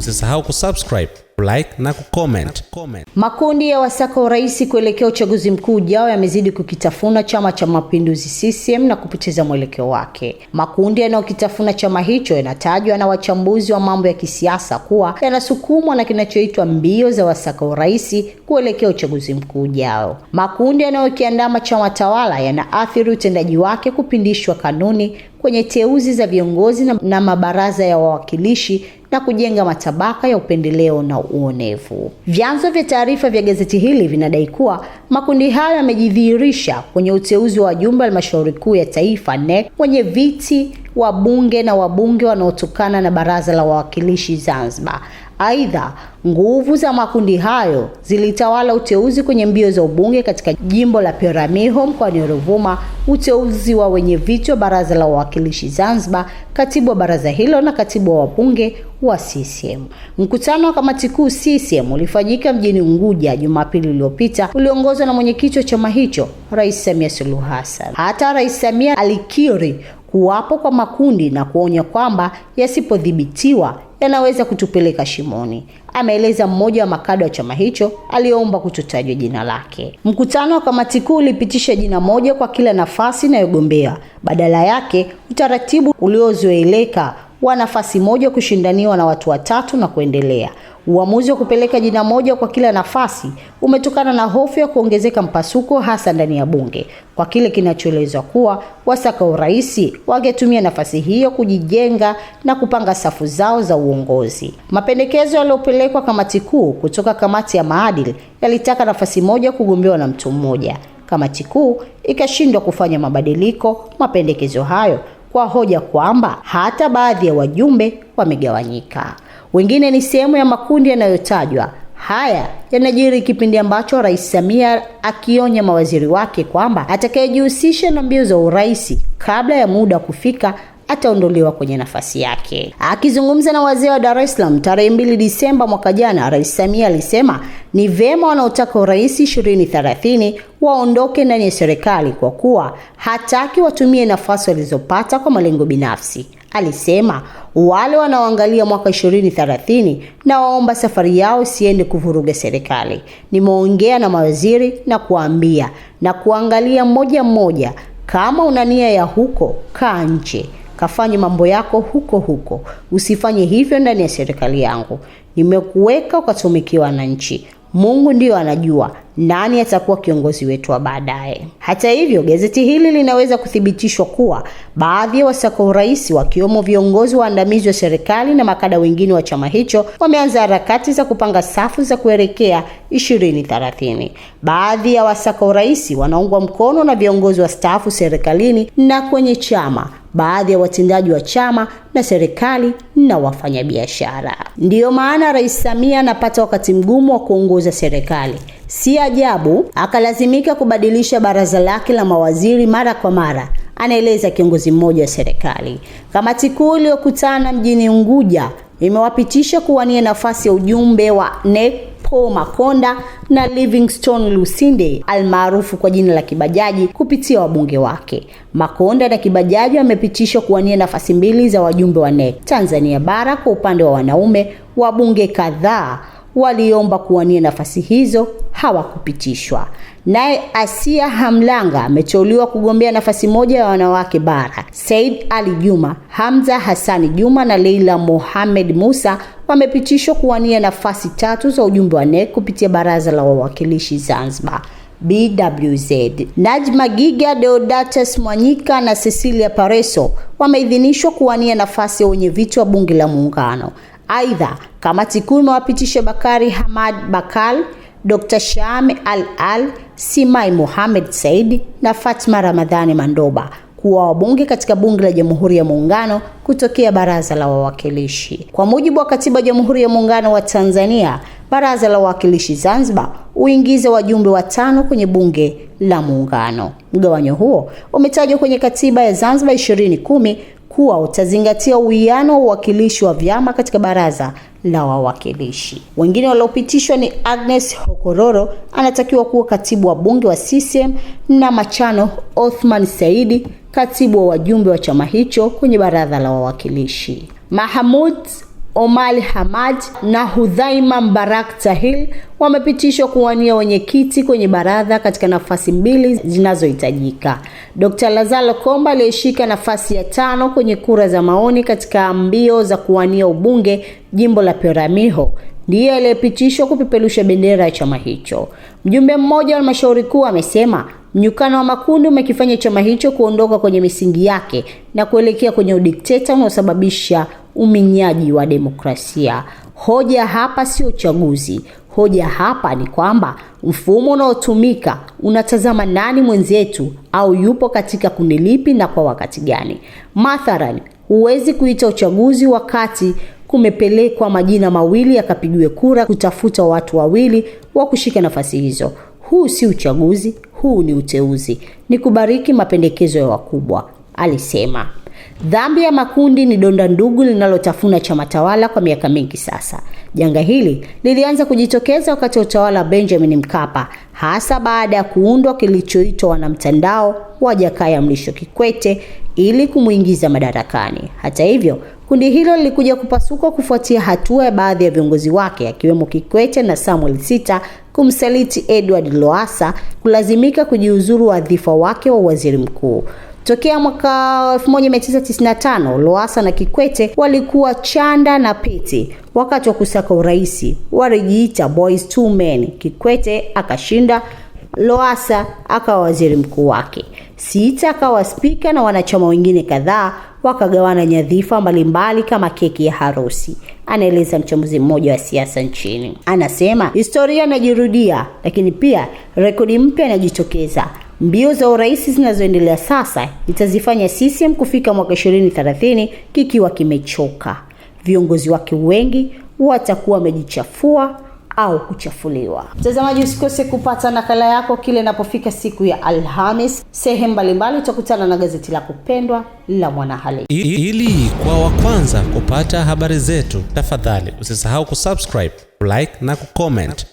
Usisahau kusubscribe, like na kucomment. Makundi ya wasaka urais kuelekea uchaguzi mkuu ujao yamezidi kukitafuna Chama cha Mapinduzi CCM na kupoteza mwelekeo wake. Makundi yanayokitafuna chama hicho yanatajwa na wachambuzi wa mambo ya kisiasa kuwa yanasukumwa na kinachoitwa mbio za wasaka urais kuelekea uchaguzi mkuu ujao. Makundi yanayokiandama chama tawala yanaathiri utendaji wake kupindishwa kanuni kwenye teuzi za viongozi na mabaraza ya wawakilishi na kujenga matabaka ya upendeleo na uonevu. Vyanzo vya taarifa vya gazeti hili vinadai kuwa makundi hayo yamejidhihirisha kwenye uteuzi wa wajumbe wa halmashauri kuu ya taifa NEC kwenye viti wa bunge na wabunge wanaotokana na baraza la wawakilishi Zanzibar. Aidha, nguvu za makundi hayo zilitawala uteuzi kwenye mbio za ubunge katika jimbo la Peramiho mkoani Ruvuma, uteuzi wa wenye viti wa baraza la wawakilishi Zanzibar, katibu wa baraza hilo na katibu wa wabunge wa CCM. Mkutano wa kamati kuu CCM ulifanyika mjini Unguja Jumapili iliyopita, uliongozwa na mwenyekiti wa chama hicho, Rais Samia Suluhu Hassan. Hata Rais Samia alikiri kuwapo kwa makundi na kuonya kwamba yasipodhibitiwa yanaweza kutupeleka shimoni. Ameeleza mmoja wa makada wa chama hicho aliomba kutotajwa jina lake. Mkutano wa kamati kuu ulipitisha jina moja kwa kila nafasi inayogombea. Badala yake, utaratibu uliozoeleka wa nafasi moja kushindaniwa na watu watatu na kuendelea. Uamuzi wa kupeleka jina moja kwa kila nafasi umetokana na hofu ya kuongezeka mpasuko hasa ndani ya bunge, kwa kile kinachoelezwa kuwa wasaka urais wangetumia nafasi hiyo kujijenga na kupanga safu zao za uongozi. Mapendekezo yaliyopelekwa kamati kuu kutoka kamati ya maadili yalitaka nafasi moja kugombewa na mtu mmoja. Kamati kuu ikashindwa kufanya mabadiliko mapendekezo hayo kwa hoja kwamba hata baadhi ya wajumbe wamegawanyika. Wengine ni sehemu ya makundi yanayotajwa. Haya yanajiri kipindi ambacho Rais Samia akionya mawaziri wake kwamba atakayejihusisha na mbio za urais kabla ya muda kufika ataondolewa kwenye nafasi yake. Akizungumza na wazee wa Dar es Salaam tarehe 2 Disemba mwaka jana, Rais Samia alisema ni vema wanaotaka urais 2030 waondoke ndani ya serikali kwa kuwa hataki watumie nafasi walizopata kwa malengo binafsi. Alisema wale wanaoangalia mwaka 2030 na waomba safari yao siende kuvuruga serikali. Nimeongea na mawaziri na kuambia na kuangalia mmoja mmoja, kama una nia ya huko, kaa nje, kafanye mambo yako huko. Usifanye hivyo ndani ya serikali yangu. Nimekuweka ukatumikia wananchi. Mungu ndio anajua nani atakuwa kiongozi wetu wa baadaye. Hata hivyo, gazeti hili linaweza kuthibitishwa kuwa baadhi ya wasaka urais wakiwemo viongozi waandamizi wa serikali na makada wengine wa chama hicho wameanza harakati za kupanga safu za kuelekea 2030. Baadhi ya wasaka urais wanaungwa mkono na viongozi wa staafu serikalini na kwenye chama, baadhi ya watendaji wa chama na serikali na wafanyabiashara. Ndiyo maana Rais Samia anapata wakati mgumu wa kuongoza serikali. Si ajabu akalazimika kubadilisha baraza lake la mawaziri mara kwa mara, anaeleza kiongozi mmoja wa serikali. Kamati kuu iliyokutana mjini Unguja imewapitisha kuwania nafasi ya ujumbe wa NEC Paul Makonda na Livingstone Lusinde almaarufu kwa jina la Kibajaji kupitia wabunge wake. Makonda na Kibajaji wamepitishwa kuwania nafasi mbili za wajumbe wa NEC Tanzania bara kwa upande wa wanaume. Wabunge kadhaa waliomba kuwania nafasi hizo hawakupitishwa. Naye Asia Hamlanga ameteuliwa kugombea nafasi moja ya wanawake bara. Said Ali Juma, Hamza Hassani Juma na Leila Mohamed Musa wamepitishwa kuwania nafasi tatu za ujumbe wa NEC kupitia baraza la wawakilishi Zanzibar BWZ. Najma Giga, Deodatus Mwanyika na Cecilia Pareso wameidhinishwa kuwania nafasi ya wenye viti wa bunge la muungano. Aidha, kamati kuu imewapitisha Bakari Hamad Bakal, Dr. Shame Al, Simai Mohamed Said na Fatma Ramadhani Mandoba kuwa wabunge katika bunge la Jamhuri ya Muungano kutokea baraza la wawakilishi. Kwa mujibu wa katiba ya Jamhuri ya Muungano wa Tanzania, baraza la wawakilishi Zanzibar uingize wajumbe 5 kwenye bunge la muungano. Mgawanyo huo umetajwa kwenye katiba ya Zanzibar 2010 kuwa utazingatia uwiano wa uwakilishi wa vyama katika baraza la wawakilishi. Wengine waliopitishwa ni Agnes Hokororo, anatakiwa kuwa katibu wa bunge wa CCM, na Machano Othman Saidi, katibu wa wajumbe wa chama hicho kwenye baraza la wawakilishi. Mahmud Omar Hamad na Hudhaima Mbarak Tahil wamepitishwa kuwania wenyekiti kwenye baraza katika nafasi mbili zinazohitajika. Dr. Lazaro Komba aliyeshika nafasi ya 5 kwenye kura za maoni katika mbio za kuwania ubunge jimbo la Peramiho ndiye aliyepitishwa kupeperusha bendera ya chama hicho. Mjumbe mmoja wa halmashauri kuu amesema mnyukano wa makundi umekifanya chama hicho kuondoka kwenye misingi yake na kuelekea kwenye udikteta unaosababisha uminyaji wa demokrasia. Hoja hapa sio uchaguzi. Hoja hapa ni kwamba mfumo unaotumika unatazama nani mwenzetu au yupo katika kundi lipi na kwa wakati gani. Mathalan, huwezi kuita uchaguzi wakati kumepelekwa majina mawili yakapigiwe kura kutafuta watu wawili wa kushika nafasi hizo. Huu si uchaguzi, huu ni uteuzi. Ni kubariki mapendekezo ya wakubwa, alisema. Dhambi ya makundi ni donda ndugu linalotafuna chama tawala kwa miaka mingi sasa. Janga hili lilianza kujitokeza wakati wa utawala wa Benjamin Mkapa, hasa baada ya kuundwa kilichoitwa wanamtandao wa Jakaya Mrisho Kikwete ili kumuingiza madarakani. Hata hivyo, kundi hilo lilikuja kupasuka kufuatia hatua ya baadhi ya viongozi wake akiwemo Kikwete na Samuel Sita kumsaliti Edward Lowassa kulazimika kujiuzuru wadhifa wake wa waziri mkuu. Tokea mwaka 1995, Lowassa na Kikwete walikuwa chanda na pete wakati wa kusaka urais. Walijiita Boys Two Men. Kikwete akashinda, Lowassa akawa waziri mkuu wake. Sita akawa spika na wanachama wengine kadhaa wakagawana nyadhifa mbalimbali kama keki ya harusi. Anaeleza mchambuzi mmoja wa siasa nchini. Anasema historia inajirudia, lakini pia rekodi mpya inajitokeza. Mbio za urais zinazoendelea sasa itazifanya CCM kufika mwaka 2030 kikiwa kimechoka. Viongozi wake wengi watakuwa wamejichafua au kuchafuliwa. Mtazamaji, usikose kupata nakala yako kile inapofika siku ya Alhamis. Sehemu mbalimbali utakutana na gazeti lako pendwa la Mwanahalisi. Ili kwa wa kwanza kupata habari zetu, tafadhali usisahau kusubscribe, like na kucomment.